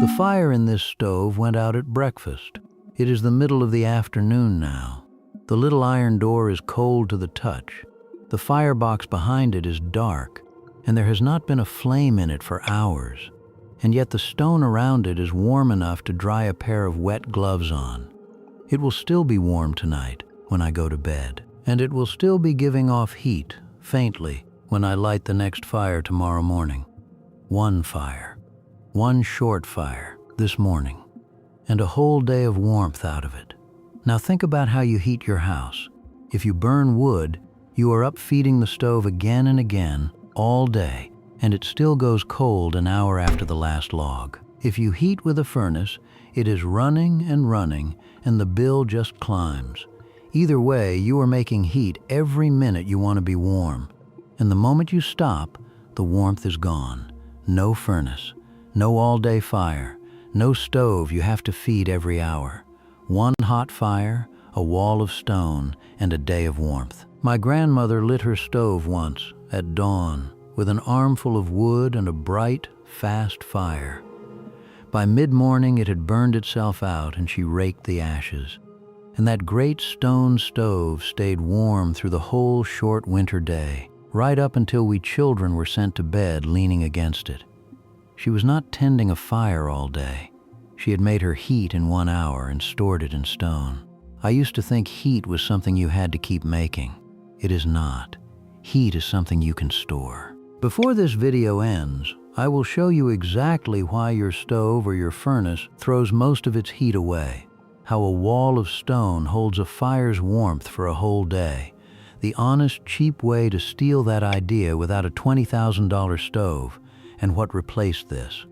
The fire in this stove went out at breakfast. It is the middle of the afternoon now. The little iron door is cold to the touch. The firebox behind it is dark, and there has not been a flame in it for hours. And yet the stone around it is warm enough to dry a pair of wet gloves on. It will still be warm tonight when I go to bed, and it will still be giving off heat, faintly, when I light the next fire tomorrow morning. One fire, one short fire, this morning, and a whole day of warmth out of it. Now think about how you heat your house. If you burn wood, you are up feeding the stove again and again, all day, and it still goes cold an hour after the last log. If you heat with a furnace, it is running and running, and the bill just climbs. Either way, you are making heat every minute you want to be warm. And the moment you stop, the warmth is gone. No furnace, no all-day fire, no stove you have to feed every hour. One hot fire, a wall of stone, and a day of warmth. My grandmother lit her stove once, at dawn, with an armful of wood and a bright, fast fire. By mid-morning it had burned itself out and she raked the ashes. And that great stone stove stayed warm through the whole short winter day, right up until we children were sent to bed leaning against it. She was not tending a fire all day. She had made her heat in 1 hour and stored it in stone. I used to think heat was something you had to keep making. It is not. Heat is something you can store. Before this video ends, I will show you exactly why your stove or your furnace throws most of its heat away, how a wall of stone holds a fire's warmth for a whole day, the honest, cheap way to steal that idea without a $20,000 stove, and what replaced this,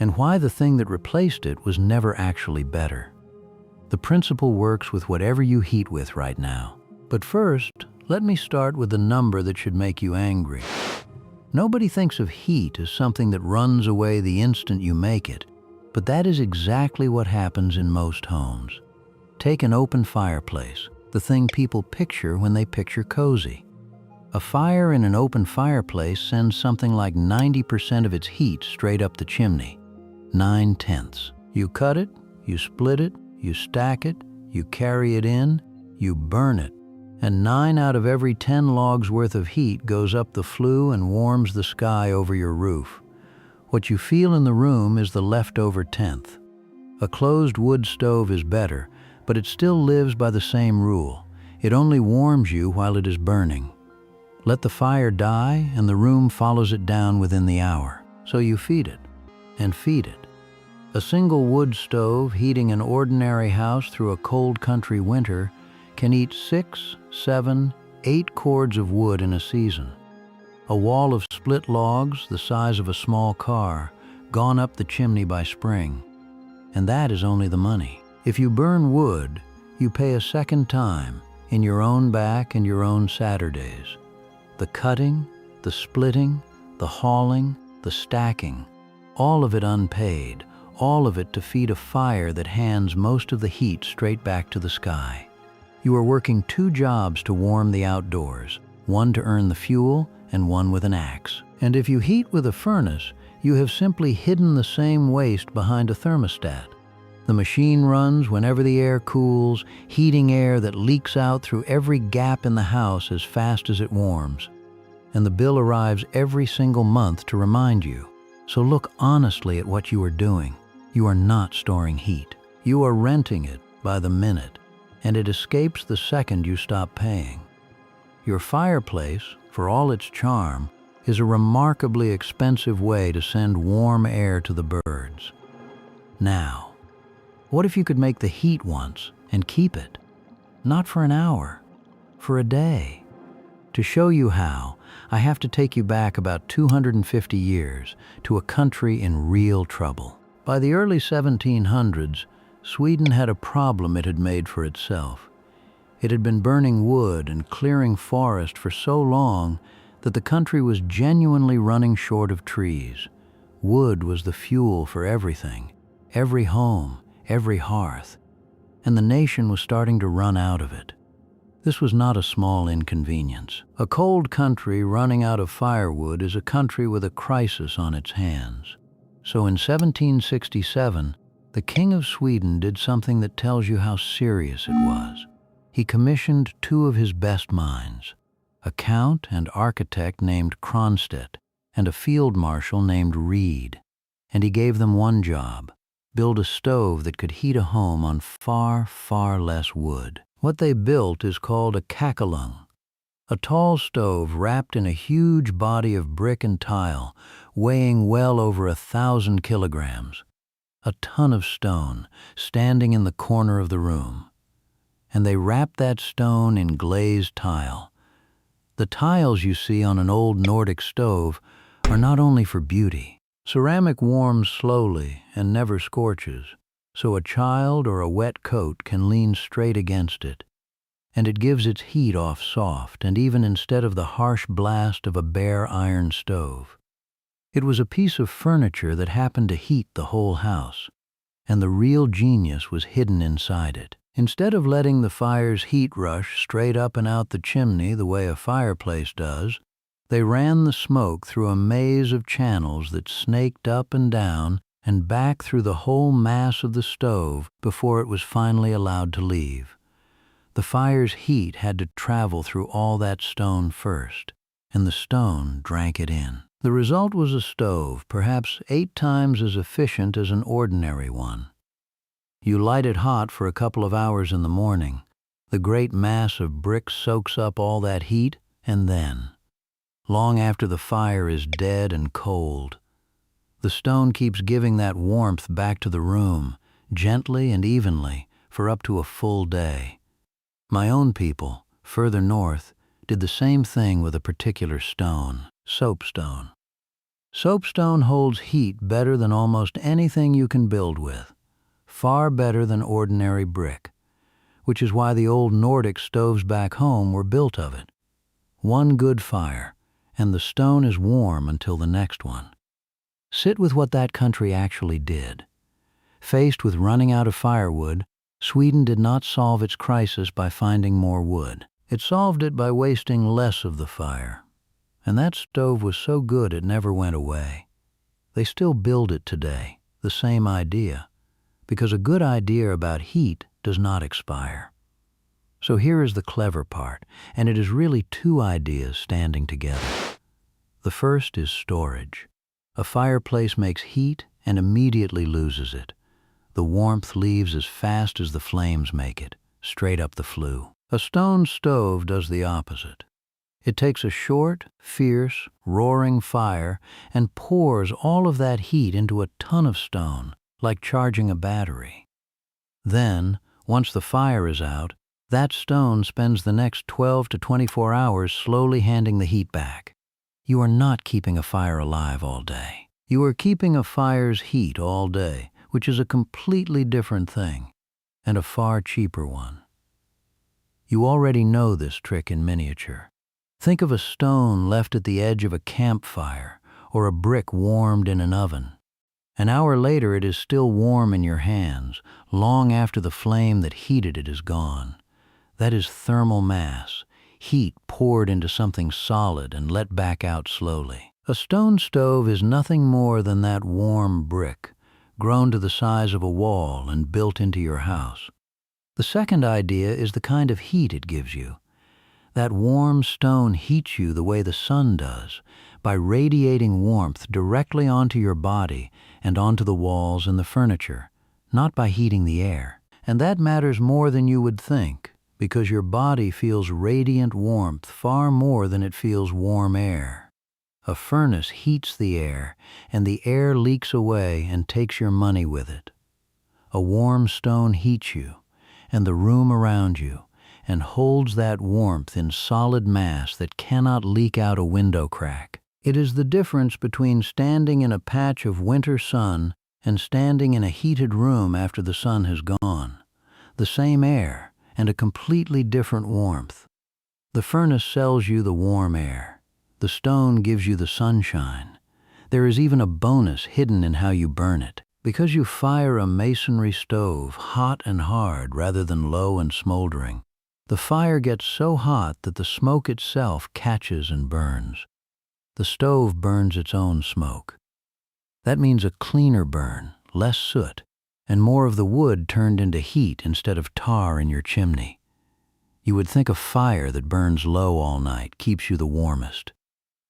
and why the thing that replaced it was never actually better. The principle works with whatever you heat with right now. But first, let me start with the number that should make you angry. Nobody thinks of heat as something that runs away the instant you make it, but that is exactly what happens in most homes. Take an open fireplace, the thing people picture when they picture cozy. A fire in an open fireplace sends something like 90% of its heat straight up the chimney. 9/10. You cut it, you split it, you stack it, you carry it in, you burn it, and 9 out of every 10 logs worth of heat goes up the flue and warms the sky over your roof. What you feel in the room is the leftover 10th. A closed wood stove is better, but it still lives by the same rule. It only warms you while it is burning. Let the fire die and the room follows it down within the hour. So you feed it, and feed it. A single wood stove heating an ordinary house through a cold country winter can eat 6, 7, 8 cords of wood in a season. A wall of split logs the size of a small car, gone up the chimney by spring. And that is only the money. If you burn wood, you pay a second time in your own back and your own Saturdays. The cutting, the splitting, the hauling, the stacking, all of it unpaid, all of it to feed a fire that hands most of the heat straight back to the sky. You are working 2 jobs to warm the outdoors, one to earn the fuel and one with an axe. And if you heat with a furnace, you have simply hidden the same waste behind a thermostat. The machine runs whenever the air cools, heating air that leaks out through every gap in the house as fast as it warms. And the bill arrives every single month to remind you. So look honestly at what you are doing. You are not storing heat. You are renting it by the minute, and it escapes the second you stop paying. Your fireplace, for all its charm, is a remarkably expensive way to send warm air to the birds. Now, what if you could make the heat once and keep it? Not for an hour, for a day. To show you how, I have to take you back about 250 years to a country in real trouble. By the early 1700s, Sweden had a problem it had made for itself. It had been burning wood and clearing forest for so long that the country was genuinely running short of trees. Wood was the fuel for everything, every home, every hearth, and the nation was starting to run out of it. This was not a small inconvenience. A cold country running out of firewood is a country with a crisis on its hands. So in 1767, the King of Sweden did something that tells you how serious it was. He commissioned two of his best minds, a count and architect named Kronstedt and a field marshal named Reed, and he gave them one job: build a stove that could heat a home on far, far less wood. What they built is called a kakelugn, a tall stove wrapped in a huge body of brick and tile, weighing well over 1,000 kilograms, a ton of stone standing in the corner of the room. And they wrapped that stone in glazed tile. The tiles you see on an old Nordic stove are not only for beauty. Ceramic warms slowly and never scorches, so a child or a wet coat can lean straight against it, and it gives its heat off soft and even instead of the harsh blast of a bare iron stove. It was a piece of furniture that happened to heat the whole house, and the real genius was hidden inside it. Instead of letting the fire's heat rush straight up and out the chimney the way a fireplace does, they ran the smoke through a maze of channels that snaked up and down and back through the whole mass of the stove before it was finally allowed to leave. The fire's heat had to travel through all that stone first, and the stone drank it in. The result was a stove perhaps 8 times as efficient as an ordinary one. You light it hot for a couple of hours in the morning. The great mass of bricks soaks up all that heat, and then, long after the fire is dead and cold, the stone keeps giving that warmth back to the room, gently and evenly, for up to a full day. My own people, further north, did the same thing with a particular stone, soapstone. Soapstone holds heat better than almost anything you can build with, far better than ordinary brick, which is why the old Nordic stoves back home were built of it. One good fire, and the stone is warm until the next one. Sit with what that country actually did. Faced with running out of firewood, Sweden did not solve its crisis by finding more wood. It solved it by wasting less of the fire. And that stove was so good it never went away. They still build it today, the same idea, because a good idea about heat does not expire. So here is the clever part, and it is really two ideas standing together. The first is storage. A fireplace makes heat and immediately loses it. The warmth leaves as fast as the flames make it, straight up the flue. A stone stove does the opposite. It takes a short, fierce, roaring fire and pours all of that heat into a ton of stone, like charging a battery. Then, once the fire is out, that stone spends the next 12 to 24 hours slowly handing the heat back. You are not keeping a fire alive all day. You are keeping a fire's heat all day, which is a completely different thing, and a far cheaper one. You already know this trick in miniature. Think of a stone left at the edge of a campfire or a brick warmed in an oven. An hour later it is still warm in your hands, long after the flame that heated it is gone. That is thermal mass, heat poured into something solid and let back out slowly. A stone stove is nothing more than that warm brick, grown to the size of a wall and built into your house. The second idea is the kind of heat it gives you. That warm stone heats you the way the sun does, by radiating warmth directly onto your body and onto the walls and the furniture, not by heating the air. And that matters more than you would think, because your body feels radiant warmth far more than it feels warm air. A furnace heats the air, and the air leaks away and takes your money with it. A warm stone heats you, and the room around you, and holds that warmth in solid mass that cannot leak out a window crack. It is the difference between standing in a patch of winter sun and standing in a heated room after the sun has gone. The same air, and a completely different warmth. The furnace sells you the warm air. The stone gives you the sunshine. There is even a bonus hidden in how you burn it. Because you fire a masonry stove hot and hard rather than low and smoldering, the fire gets so hot that the smoke itself catches and burns. The stove burns its own smoke. That means a cleaner burn, less soot, and more of the wood turned into heat instead of tar in your chimney. You would think a fire that burns low all night keeps you the warmest.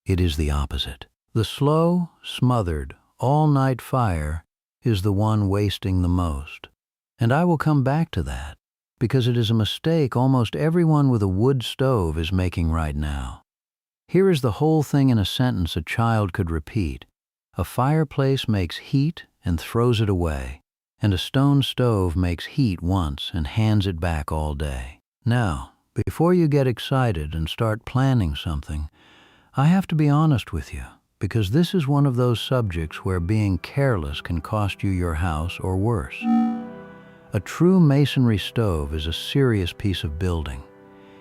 It is the opposite. The slow, smothered, all-night fire is the one wasting the most. And I will come back to that, because it is a mistake almost everyone with a wood stove is making right now. Here is the whole thing in a sentence a child could repeat. A fireplace makes heat and throws it away, and a stone stove makes heat once and hands it back all day. Now, before you get excited and start planning something, I have to be honest with you, because this is one of those subjects where being careless can cost you your house or worse. A true masonry stove is a serious piece of building.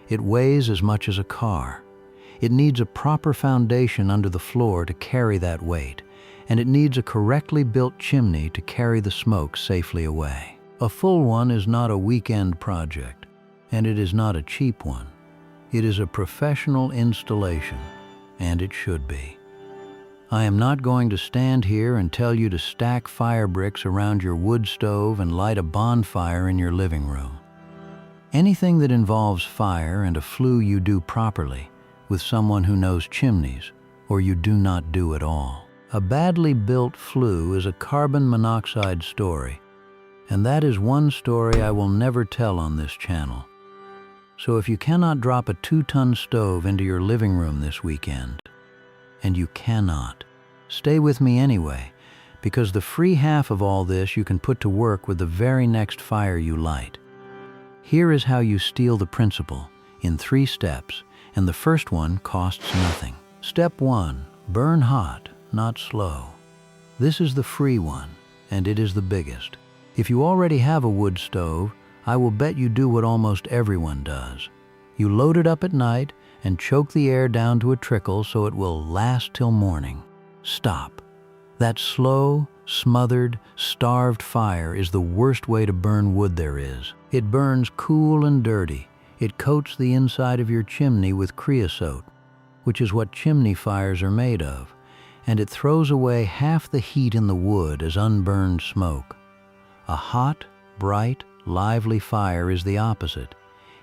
It weighs as much as a car. It needs a proper foundation under the floor to carry that weight, and it needs a correctly built chimney to carry the smoke safely away. A full one is not a weekend project, and it is not a cheap one. It is a professional installation, and it should be. I am not going to stand here and tell you to stack fire bricks around your wood stove and light a bonfire in your living room. Anything that involves fire and a flue you do properly with someone who knows chimneys, or you do not do at all. A badly built flue is a carbon monoxide story, and that is one story I will never tell on this channel. So if you cannot drop a 2-ton stove into your living room this weekend, and you cannot, stay with me anyway, because the free half of all this you can put to work with the very next fire you light. Here is how you steal the principle, in 3 steps, and the first one costs nothing. Step 1, burn hot, not slow. This is the free one, and it is the biggest. If you already have a wood stove, I will bet you do what almost everyone does. You load it up at night and choke the air down to a trickle so it will last till morning. Stop. That slow, smothered, starved fire is the worst way to burn wood there is. It burns cool and dirty. It coats the inside of your chimney with creosote, which is what chimney fires are made of, and it throws away half the heat in the wood as unburned smoke. A hot, bright, lively fire is the opposite.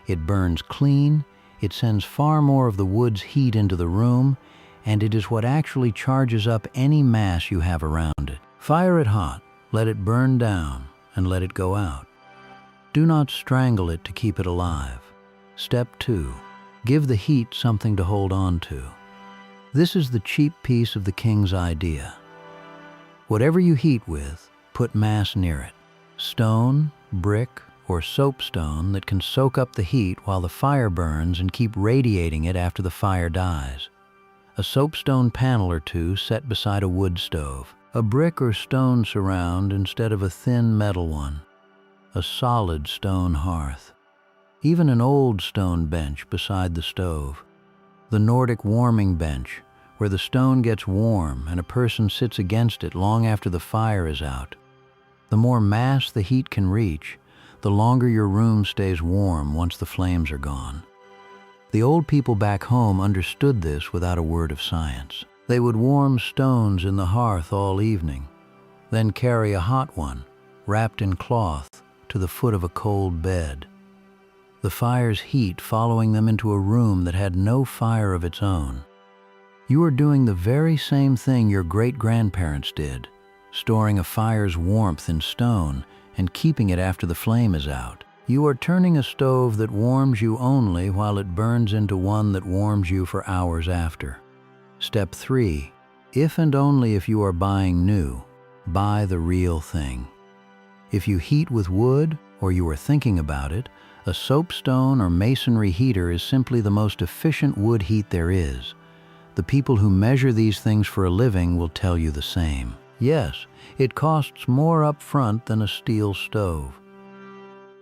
It burns clean, it sends far more of the wood's heat into the room, and it is what actually charges up any mass you have around it. Fire it hot, let it burn down, and let it go out. Do not strangle it to keep it alive. Step 2, give the heat something to hold on to. This is the cheap piece of the king's idea. Whatever you heat with, put mass near it. Stone, brick, or soapstone that can soak up the heat while the fire burns and keep radiating it after the fire dies. A soapstone panel or 2 set beside a wood stove. A brick or stone surround instead of a thin metal one. A solid stone hearth. Even an old stone bench beside the stove. The Nordic warming bench, where the stone gets warm and a person sits against it long after the fire is out. The more mass the heat can reach, the longer your room stays warm once the flames are gone. The old people back home understood this without a word of science. They would warm stones in the hearth all evening, then carry a hot one, wrapped in cloth, to the foot of a cold bed. The fire's heat following them into a room that had no fire of its own. You are doing the very same thing your great-grandparents did, storing a fire's warmth in stone and keeping it after the flame is out. You are turning a stove that warms you only while it burns into one that warms you for hours after. Step 3, if and only if you are buying new, buy the real thing. If you heat with wood, or you are thinking about it, a soapstone or masonry heater is simply the most efficient wood heat there is. The people who measure these things for a living will tell you the same. Yes, it costs more up front than a steel stove.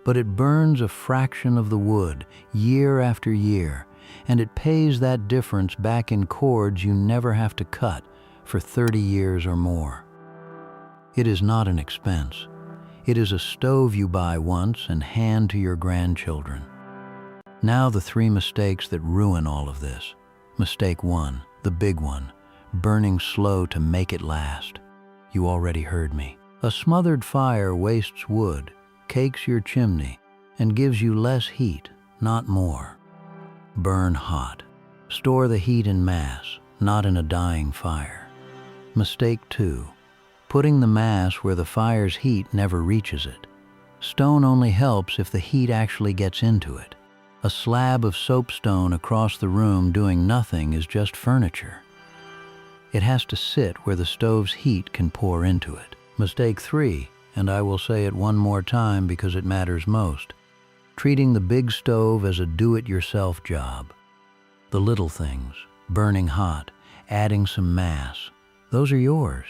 But it burns a fraction of the wood, year after year, and it pays that difference back in cords you never have to cut for 30 years or more. It is not an expense. It is a stove you buy once and hand to your grandchildren. Now the 3 mistakes that ruin all of this. Mistake 1, the big one, burning slow to make it last. You already heard me. A smothered fire wastes wood, cakes your chimney, and gives you less heat, not more. Burn hot. Store the heat in mass, not in a dying fire. Mistake 2. Putting the mass where the fire's heat never reaches it. Stone only helps if the heat actually gets into it. A slab of soapstone across the room doing nothing is just furniture. It has to sit where the stove's heat can pour into it. Mistake 3, and I will say it one more time because it matters most. Treating the big stove as a do-it-yourself job. The little things, burning hot, adding some mass, those are yours.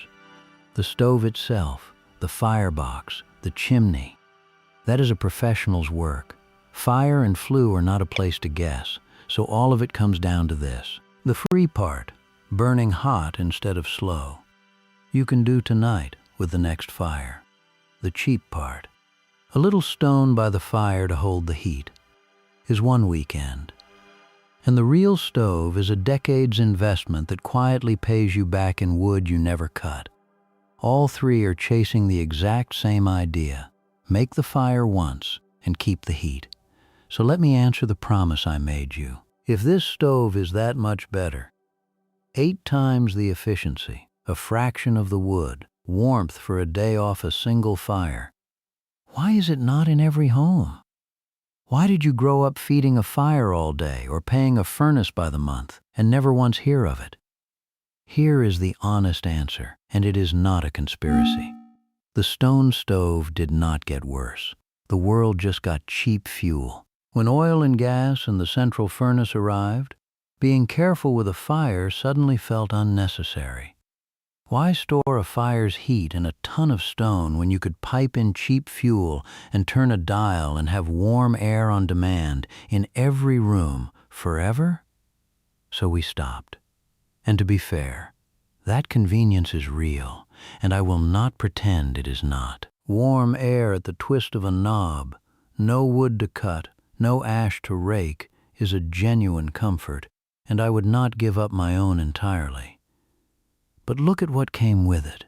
The stove itself, the firebox, the chimney, that is a professional's work. Fire and flue are not a place to guess, so all of it comes down to this. The free part, burning hot instead of slow. You can do tonight with the next fire. The cheap part, a little stone by the fire to hold the heat, is one weekend. And the real stove is a decade's investment that quietly pays you back in wood you never cut. All three are chasing the exact same idea. Make the fire once and keep the heat. So let me answer the promise I made you. If this stove is that much better, 8 times the efficiency, a fraction of the wood, warmth for a day off a single fire, why is it not in every home? Why did you grow up feeding a fire all day or paying a furnace by the month and never once hear of it? Here is the honest answer, and it is not a conspiracy. The stone stove did not get worse. The world just got cheap fuel. When oil and gas and the central furnace arrived, being careful with a fire suddenly felt unnecessary. Why store a fire's heat in a ton of stone when you could pipe in cheap fuel and turn a dial and have warm air on demand in every room forever? So we stopped. And to be fair, that convenience is real, and I will not pretend it is not. Warm air at the twist of a knob, no wood to cut, no ash to rake, is a genuine comfort, and I would not give up my own entirely. But look at what came with it.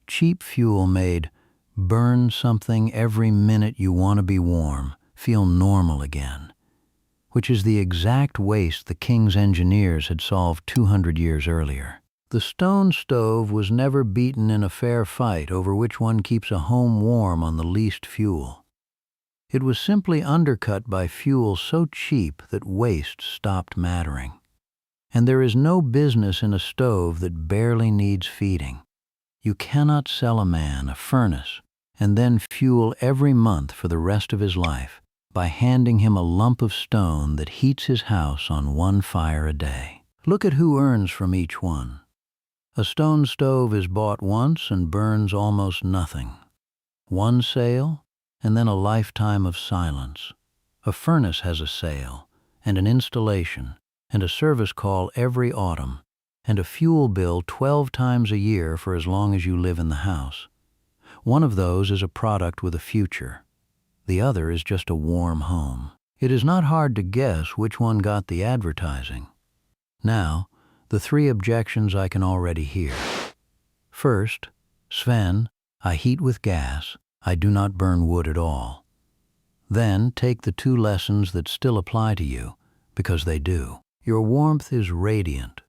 Cheap fuel made burn something every minute you want to be warm, feel normal again, which is the exact waste the king's engineers had solved 200 years earlier. The stone stove was never beaten in a fair fight over which one keeps a home warm on the least fuel. It was simply undercut by fuel so cheap that waste stopped mattering. And there is no business in a stove that barely needs feeding. You cannot sell a man a furnace and then fuel every month for the rest of his life by handing him a lump of stone that heats his house on one fire a day. Look at who earns from each one. A stone stove is bought once and burns almost nothing. One sale, and then a lifetime of silence. A furnace has a sale, and an installation, and a service call every autumn, and a fuel bill 12 times a year for as long as you live in the house. One of those is a product with a future. The other is just a warm home. It is not hard to guess which one got the advertising. Now, the 3 objections I can already hear. First, Sven, I heat with gas. I do not burn wood at all. Then take the 2 lessons that still apply to you, because they do. Your warmth is radiant,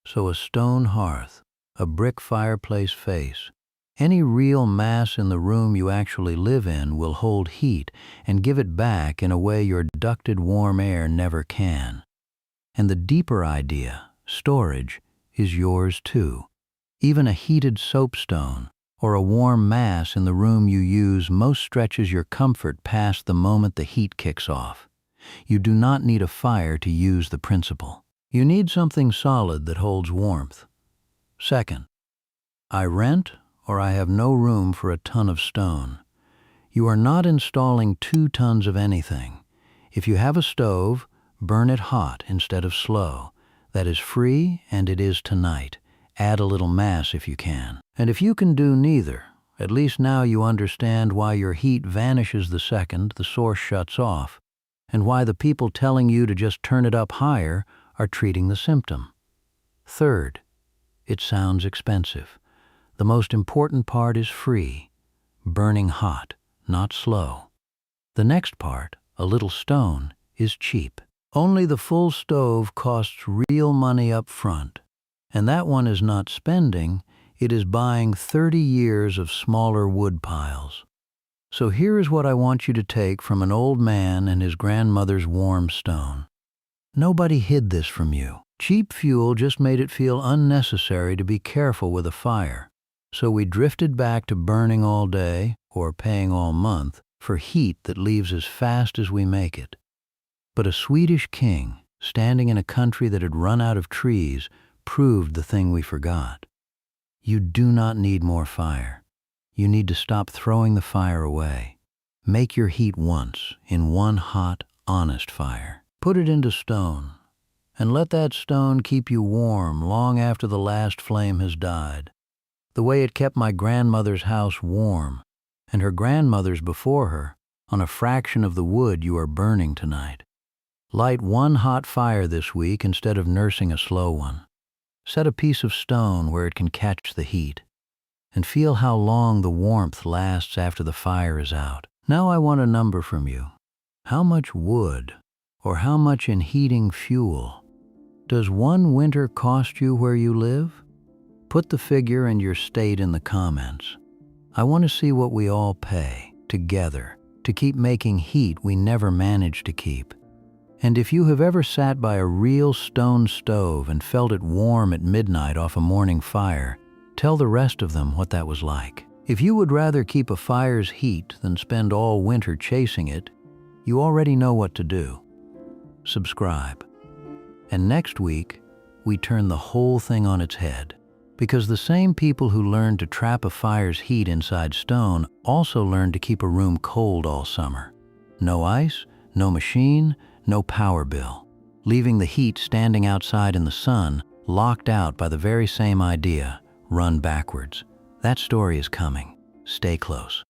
so a stone hearth, a brick fireplace face, any real mass in the room you actually live in will hold heat and give it back in a way your ducted warm air never can. And the deeper idea, storage, is yours too. Even a heated soapstone or a warm mass in the room you use most stretches your comfort past the moment the heat kicks off. You do not need a fire to use the principle. You need something solid that holds warmth. Second, I rent or I have no room for a ton of stone. You are not installing 2 tons of anything. If you have a stove, burn it hot instead of slow. That is free, and it is tonight. Add a little mass if you can. And if you can do neither, at least now you understand why your heat vanishes the second the source shuts off, and why the people telling you to just turn it up higher are treating the symptom. Third, it sounds expensive. The most important part is free, burning hot, not slow. The next part, a little stone, is cheap. Only the full stove costs real money up front. And that one is not spending, it is buying 30 years of smaller wood piles. So here is what I want you to take from an old man and his grandmother's warm stone. Nobody hid this from you. Cheap fuel just made it feel unnecessary to be careful with a fire. So we drifted back to burning all day, or paying all month, for heat that leaves as fast as we make it. But a Swedish king, standing in a country that had run out of trees, proved the thing we forgot. You do not need more fire. You need to stop throwing the fire away. Make your heat once, in one hot, honest fire. Put it into stone, and let that stone keep you warm long after the last flame has died. The way it kept my grandmother's house warm, and her grandmother's before her, on a fraction of the wood you are burning tonight. Light one hot fire this week instead of nursing a slow one. Set a piece of stone where it can catch the heat, and feel how long the warmth lasts after the fire is out. Now I want a number from you. How much wood, or how much in heating fuel, does one winter cost you where you live? Put the figure and your state in the comments. I want to see what we all pay, together, to keep making heat we never managed to keep. And if you have ever sat by a real stone stove and felt it warm at midnight off a morning fire, tell the rest of them what that was like. If you would rather keep a fire's heat than spend all winter chasing it, you already know what to do. Subscribe. And next week, we turn the whole thing on its head. Because the same people who learned to trap a fire's heat inside stone also learned to keep a room cold all summer. No ice, no machine, no power bill, leaving the heat standing outside in the sun, locked out by the very same idea, run backwards. That story is coming. Stay close.